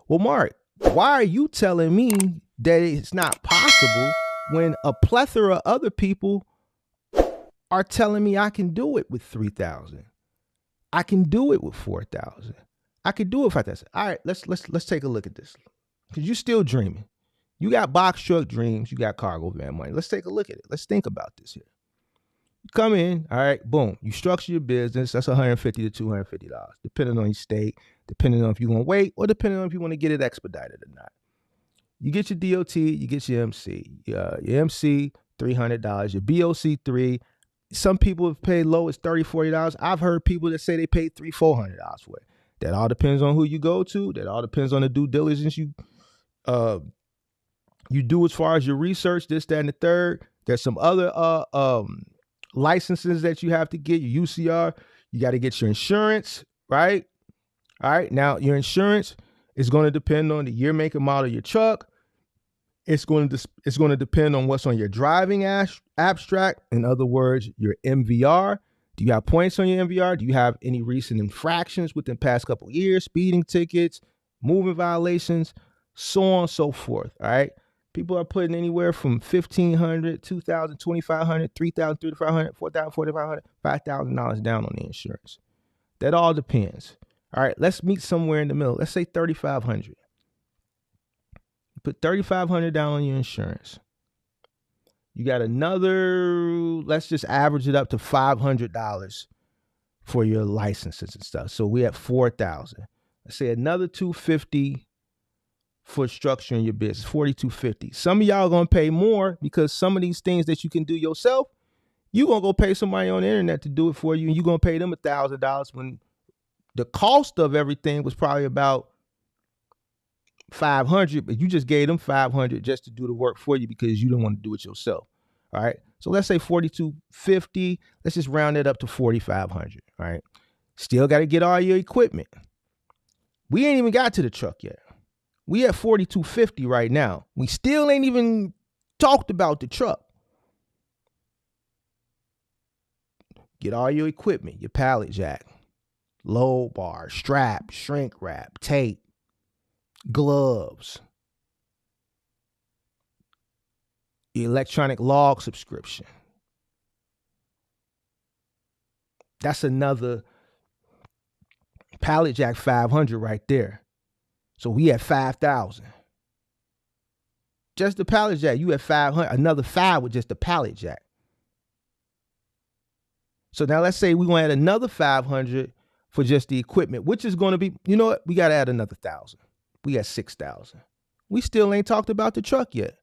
Well, Mark, why are you telling me that it's not possible when a plethora of other people are telling me I can do it with 3,000? I can do it with 4,000. I can do it with 5,000. All right, let's take a look at this. Because you're still dreaming. You got box truck dreams, you got cargo van money. Let's take a look at it. Let's think about this here. You come in, all right, boom. You structure your business. That's $150 to $250, depending on your state, depending on if you want to wait, or depending on if you want to get it expedited or not. You get your DOT, you get your MC. Your MC, $300. Your BOC, $300. Some people have paid low as $30, $40. I've heard people that say they paid $300, $400 for it. That all depends on who you go to. That all depends on the due diligence you do as far as your research, this, that, and the third. There's some other licenses that you have to get, your UCR. You got to get your insurance, right? All right. Now, your insurance is going to depend on the year, make, and model of your truck. It's going to depend on what's on your driving abstract. In other words, your MVR. Do you have points on your MVR? Do you have any recent infractions within the past couple of years, speeding tickets, moving violations, so on and so forth, all right? People are putting anywhere from $1,500, $2,000, $2,500, $3,000, $3,500, $4,000, $4,500, $5,000 down on the insurance. That all depends. All right, let's meet somewhere in the middle. Let's say $3,500. You put $3,500 down on your insurance. You got another, let's just average it up to $500 for your licenses and stuff. So we at $4,000. Let's say another $250 for structuring your business, $4,250. Some of y'all are gonna pay more because some of these things that you can do yourself, you're gonna go pay somebody on the internet to do it for you, and you're gonna pay them $1,000 when the cost of everything was probably about $500, but you just gave them $500 just to do the work for you because you don't want to do it yourself. All right. So let's say $4,250. Let's just round it up to $4,500. All right. Still got to get all your equipment. We ain't even got to the truck yet. We at $4,250 right now. We still ain't even talked about the truck. Get all your equipment, your pallet jack, low bar, strap, shrink wrap, tape, gloves, electronic log subscription. That's another pallet jack, $500 right there. So we at $5,000. Just the pallet jack, you at $500. Another $500 with just the pallet jack. So now let's say we're gonna add another $500 for just the equipment, which is gonna be, you know what? We gotta add another $1,000. We got $6,000. We still ain't talked about the truck yet.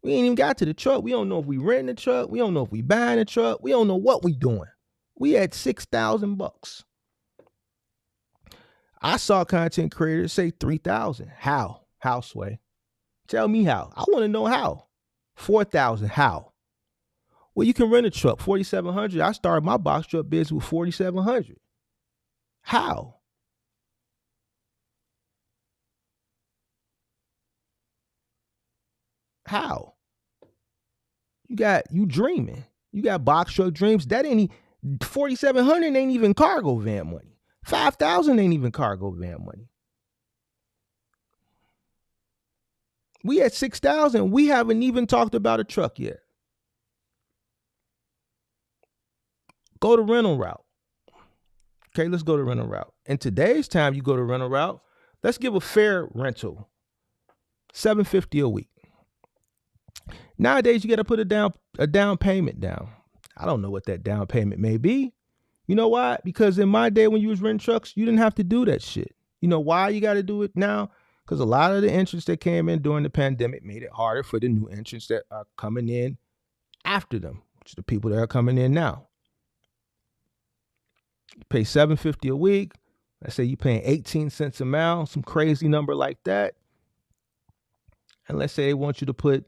We ain't even got to the truck. We don't know if we renting the truck. We don't know if we buying the truck. We don't know what we doing. We at $6,000. I saw content creators say $3,000. How? How, Sway? Tell me how. I want to know how. $4,000. How? Well, you can rent a truck, $4,700. I started my box truck business with $4,700. How? How? You dreaming. You got box truck dreams. That ain't $4,700 ain't even cargo van money. $5,000 ain't even cargo van money. We at $6,000. We haven't even talked about a truck yet. Go to rental route. Okay, let's go to rental route. In today's time, you go to rental route. Let's give a fair rental, $750 a week. Nowadays, you got to put a down payment down. I don't know what that down payment may be. You know why? Because in my day when you was renting trucks, you didn't have to do that shit. You know why you got to do it now? Because a lot of the entrants that came in during the pandemic made it harder for the new entrants that are coming in after them, which are the people that are coming in now. You pay $750 a week. Let's say you're paying 18 cents a mile, some crazy number like that. And let's say they want you to put,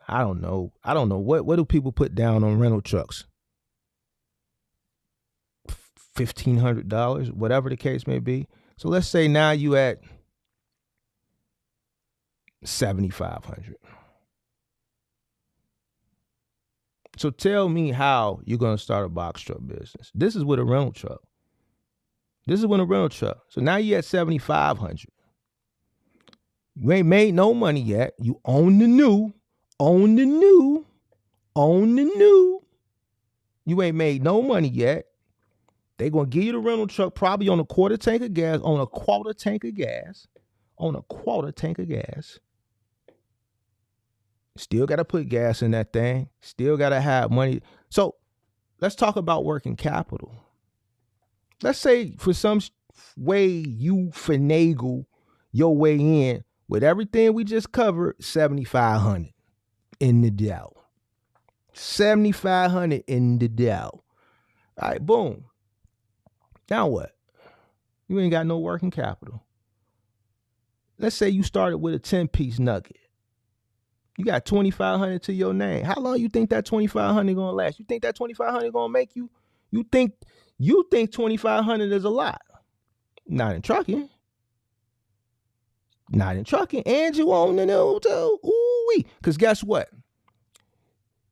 I don't know, what do people put down on rental trucks? $1,500, whatever the case may be. So let's say now you at $7,500. So tell me how you're going to start a box truck business. This is with a rental truck. So now you're at $7,500. You ain't made no money yet. You own the new, own the new, own the new. You ain't made no money yet. They gonna give you the rental truck probably on a quarter tank of gas, on a quarter tank of gas. Still got to put gas in that thing. Still got to have money. So let's talk about working capital. Let's say for some way you finagle your way in with everything we just covered, 7,500 in the Dow. 7,500 in the Dow. All right, boom. Now what? You ain't got no working capital. Let's say you started with a 10-piece nugget. You got 2,500 to your name. How long you think that 2,500 gonna last? You think that 2,500 gonna make you? You think 2,500 is a lot? Not in trucking. Not in trucking. And you own the new too. Ooh-wee. Because guess what?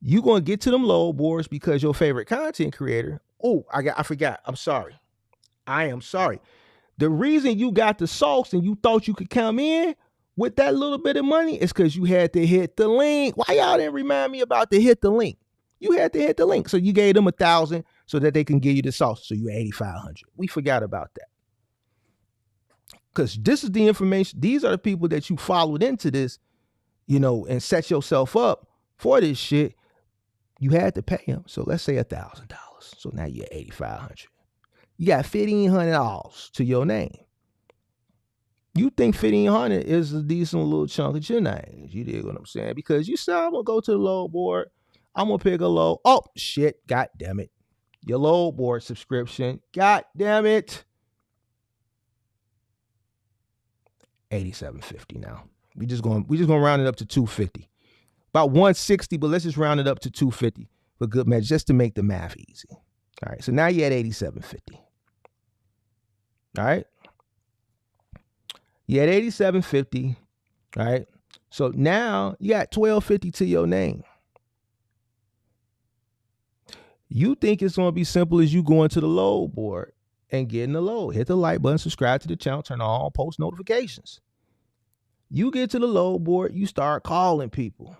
You gonna get to them load boards because your favorite content creator. Oh, I forgot. I'm sorry. I am sorry. The reason you got the sauce and you thought you could come in with that little bit of money is because you had to hit the link. Why y'all didn't remind me about to hit the link? You had to hit the link. So you gave them 1,000 so that they can give you the sauce. So you 8,500. We forgot about that. Because this is the information. These are the people that you followed into this, and set yourself up for this shit. You had to pay them. So let's say $1,000. So now you're 8,500. You got $1,500 to your name. You think 1,500 is a decent little chunk of your name. You dig what I'm saying? Because you said, I'm going to go to the load board. I'm going to pick a load. Oh, shit. God damn it. Your load board subscription. God damn it. $87.50 now. We just going to round it up to $250. About $160, but let's just round it up to $250 for good measure, just to make the math easy. All right. So now you're at $87.50. All right. You had $87.50, right? So now you got $12.50 to your name. You think it's going to be simple as you going to the load board and getting the load. Hit the like button, subscribe to the channel, turn on all post notifications. You get to the load board, you start calling people.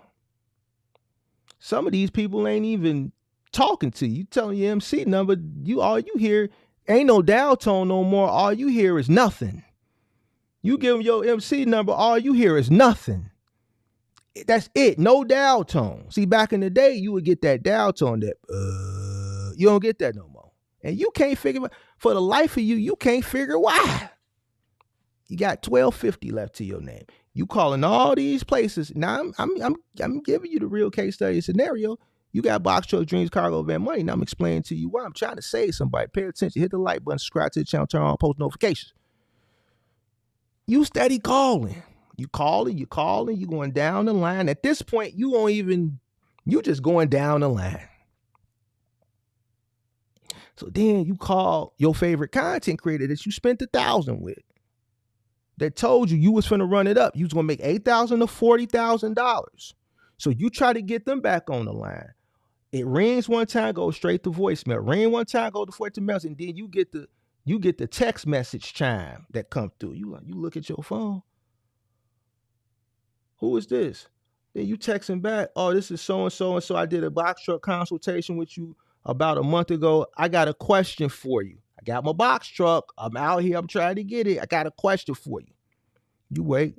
Some of these people ain't even talking to you. You telling your MC number, all you hear ain't no dial tone no more. All you hear is nothing. You give them your MC number, all you hear is nothing. That's it. No dial tone. See, back in the day, you would get that dial tone that, you don't get that no more. And you can't figure, for the life of you, you can't figure why. You got $12.50 left to your name. You calling all these places. Now, I'm giving you the real case study scenario. You got box truck, dreams, cargo, van money. Now I'm explaining to you why. I'm trying to save somebody. Pay attention. Hit the like button, subscribe to the channel, turn on post notifications. You steady calling. You going down the line. At this point, you just going down the line. So then you call your favorite content creator that you spent $1,000 with, that told you was finna run it up. You was gonna make $8,000 to $40,000. So you try to get them back on the line. It rings one time, goes straight to voicemail. Ring one time, go to voicemail, and then you get the text message chime that come through. You look at your phone. Who is this? Then you texting back. Oh, this is so-and-so, and so I did a box truck consultation with you about a month ago. I got a question for you. I got my box truck. I'm out here. I'm trying to get it. I got a question for you. You wait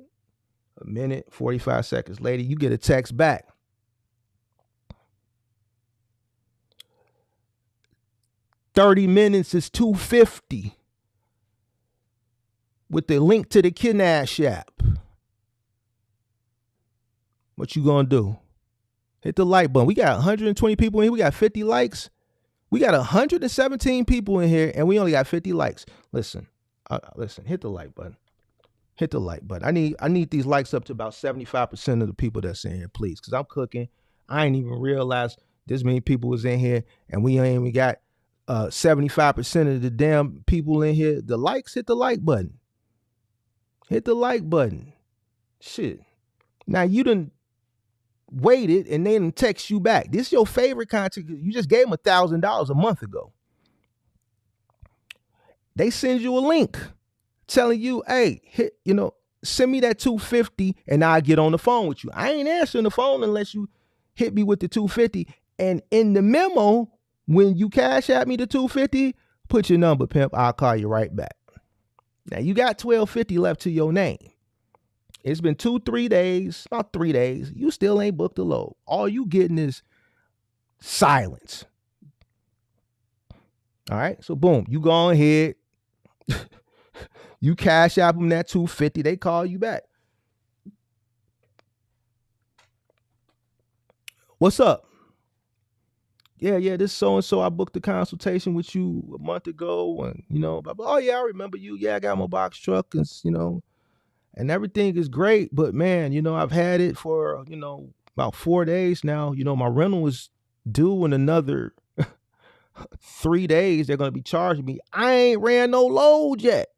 a minute, 45 seconds later, you get a text back. $30 minutes is $250 with the link to the Kinash app. What you gonna do? Hit the like button. We got 120 people in here. We got 50 likes. We got 117 people in here, and we only got 50 likes. Listen. Hit the like button. Hit the like button. I need these likes up to about 75% of the people that's in here, please, because I'm cooking. I ain't even realized this many people was in here, and we ain't even got 75% of the damn people in here. The likes, hit the like button. Hit the like button. Shit. Now you done waited and they done text you back. This is your favorite content. You just gave them $1,000 a month ago. They send you a link telling you, hey, hit, Send me that 250 and I'll get on the phone with you. I ain't answering the phone unless you hit me with the 250. And in the memo, when you cash at me the 250, put your number, pimp. I'll call you right back. Now you got 1250 left to your name. It's been 3 days, about 3 days. You still ain't booked a load. All you getting is silence. All right. So boom, you go ahead. You cash out them that 250. They call you back. What's up? Yeah, this so-and-so, I booked a consultation with you a month ago. And, blah, blah. Oh, yeah, I remember you. Yeah, I got my box truck and everything is great. But, man, I've had it for, about 4 days now. My rental was due in another 3 days. They're going to be charging me. I ain't ran no load yet.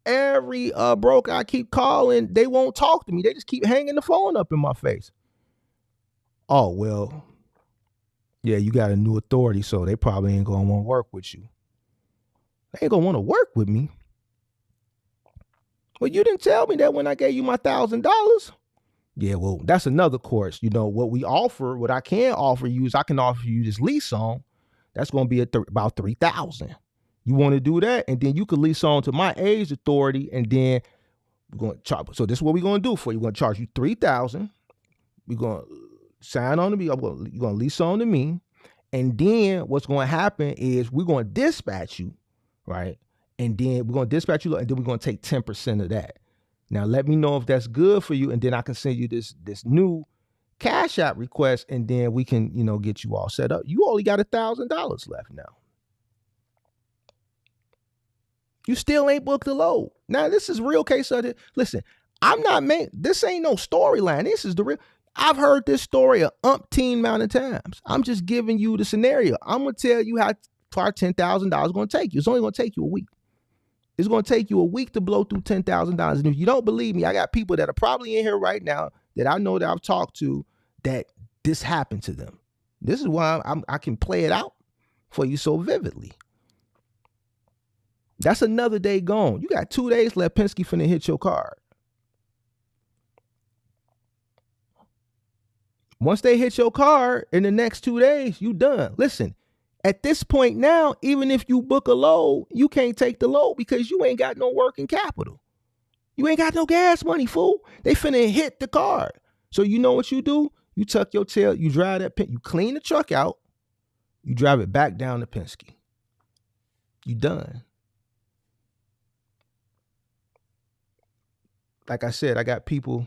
Every broker I keep calling, they won't talk to me. They just keep hanging the phone up in my face. Oh, well, yeah, you got a new authority, so they probably ain't going to want to work with you. They ain't going to want to work with me. Well, you didn't tell me that when I gave you my $1,000. Yeah, well, that's another course. What we offer, what I can offer you is I can offer you this lease on. That's going to be about $3,000. You want to do that, and then you could lease on to my age authority, and then we're going to charge. So this is what we're going to do for you. We're going to charge you $3,000. We're going to sign on to me. You're going to lease on to me, and then what's going to happen is we're going to dispatch you, right? And then we're going to dispatch you, and then we're going to take 10% of that. Now let me know if that's good for you, and then I can send you this new Cash App request, and then we can get you all set up. You only got $1,000 left now. You still ain't booked the load. Now, this is real case study. Listen, this ain't no storyline. This is the real. I've heard this story a umpteen amount of times. I'm just giving you the scenario. I'm going to tell you how far $10,000 is going to take you. It's only going to take you a week. It's going to take you a week to blow through $10,000. And if you don't believe me, I got people that are probably in here right now that I know that I've talked to that this happened to them. This is why I can play it out for you so vividly. That's another day gone. You got 2 days left. Penske finna hit your card. Once they hit your card in the next 2 days, you done. Listen, at this point now, even if you book a load, you can't take the load because you ain't got no working capital. You ain't got no gas money, fool. They finna hit the card. So you know what you do? You tuck your tail, you drive you clean the truck out, you drive it back down to Penske. You done. Like I said, I got people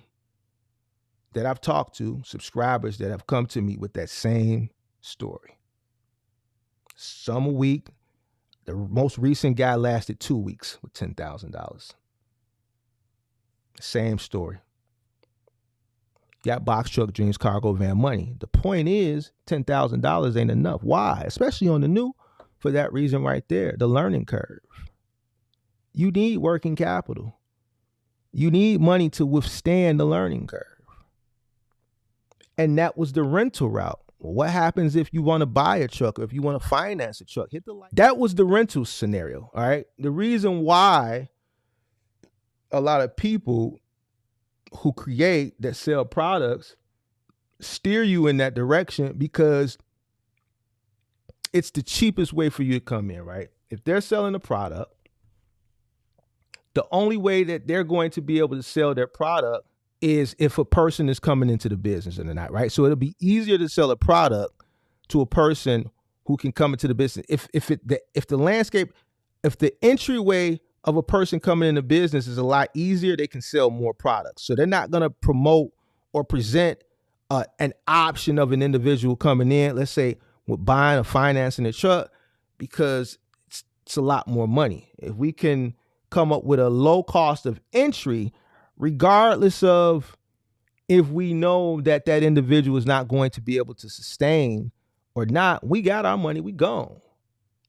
that I've talked to, subscribers that have come to me with that same story. Some a week. The most recent guy lasted 2 weeks with $10,000. Same story. Got box truck dreams, cargo van money. The point is $10,000 ain't enough. Why? Especially on the new, for that reason right there, the learning curve. You need working capital. You need money to withstand the learning curve. And that was the rental route. Well, what happens if you want to buy a truck or if you want to finance a truck? Hit the light. That was the rental scenario, all right? The reason why a lot of people who create that sell products steer you in that direction because it's the cheapest way for you to come in, right? If they're selling a product, the only way that they're going to be able to sell their product is if a person is coming into the business or not, right? So it'll be easier to sell a product to a person who can come into the business. If the entryway of a person coming into business is a lot easier, they can sell more products. So they're not going to promote or present an option of an individual coming in, let's say with buying or financing a truck, because it's a lot more money. If we can come up with a low cost of entry, regardless of if we know that that individual is not going to be able to sustain or not, we got our money, we gone.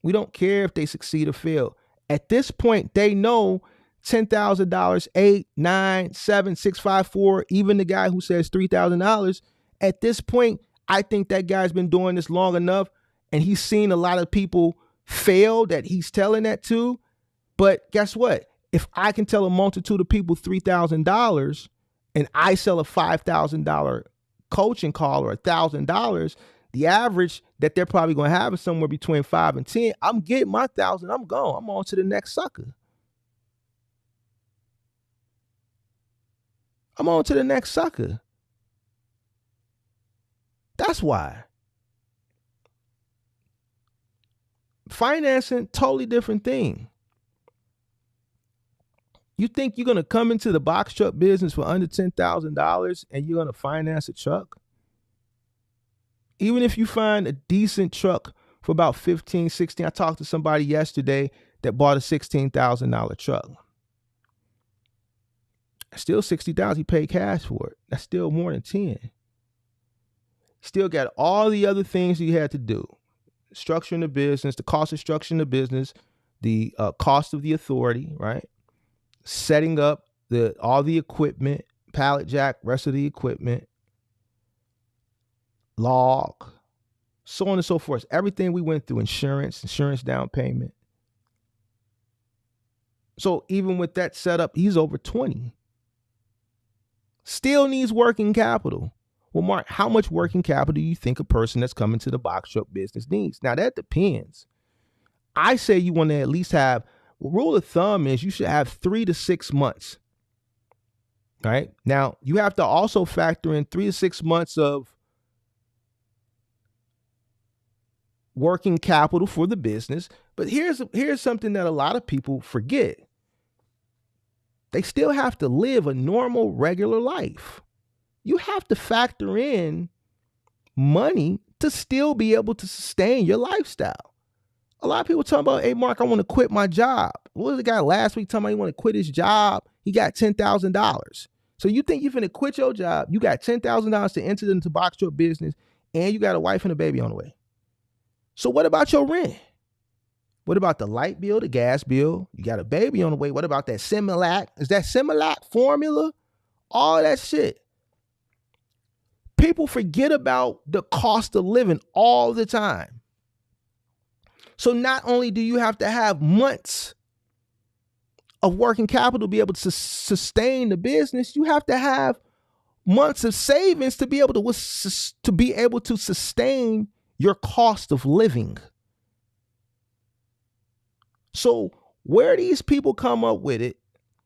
We don't care if they succeed or fail. At this point, they know $10,000, 8, 9, 7, 6, 5, 4, even the guy who says $3,000. At this point, I think that guy's been doing this long enough and he's seen a lot of people fail that he's telling that to. But guess what? If I can tell a multitude of people $3,000 and I sell a $5,000 coaching call or $1,000, the average that they're probably going to have is somewhere between 5 and 10. I'm getting my 1,000. I'm gone. I'm on to the next sucker. I'm on to the next sucker. That's why. Financing, totally different thing. You think you're going to come into the box truck business for under $10,000 and you're going to finance a truck? Even if you find a decent truck for about 15, 16, I talked to somebody yesterday that bought a $16,000 truck. Still $60,000, he paid cash for it. That's still more than 10. Still got all the other things you had to do. Structuring the business, the cost of structuring the business, the cost of the authority, right? Setting up all the equipment, pallet jack, rest of the equipment, log, so on and so forth. Everything we went through, insurance down payment. So even with that setup, he's over 20. Still needs working capital. Well, Mark, how much working capital do you think a person that's coming to the box truck business needs? Now, that depends. I say you want to at least have, rule of thumb is you should have 3 to 6 months. Right? Now, you have to also factor in 3 to 6 months of working capital for the business. But here's something that a lot of people forget. They still have to live a normal, regular life. You have to factor in money to still be able to sustain your lifestyle. A lot of people talking about, hey, Mark, I want to quit my job. What was the guy last week talking about he want to quit his job? He got $10,000. So you think you're going to quit your job, you got $10,000 to enter into box truck business, and you got a wife and a baby on the way. So what about your rent? What about the light bill, the gas bill? You got a baby on the way. What about that Similac? Is that Similac formula? All that shit. People forget about the cost of living all the time. So not only do you have to have months of working capital to be able to sustain the business, you have to have months of savings to be able to sustain your cost of living. So where these people come up with it,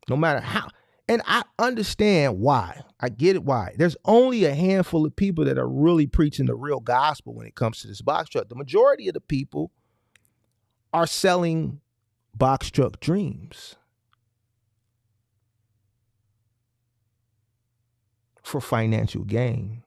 no matter how, and I understand why. I get it why. There's only a handful of people that are really preaching the real gospel when it comes to this box truck. The majority of the people are selling box truck dreams for financial gain.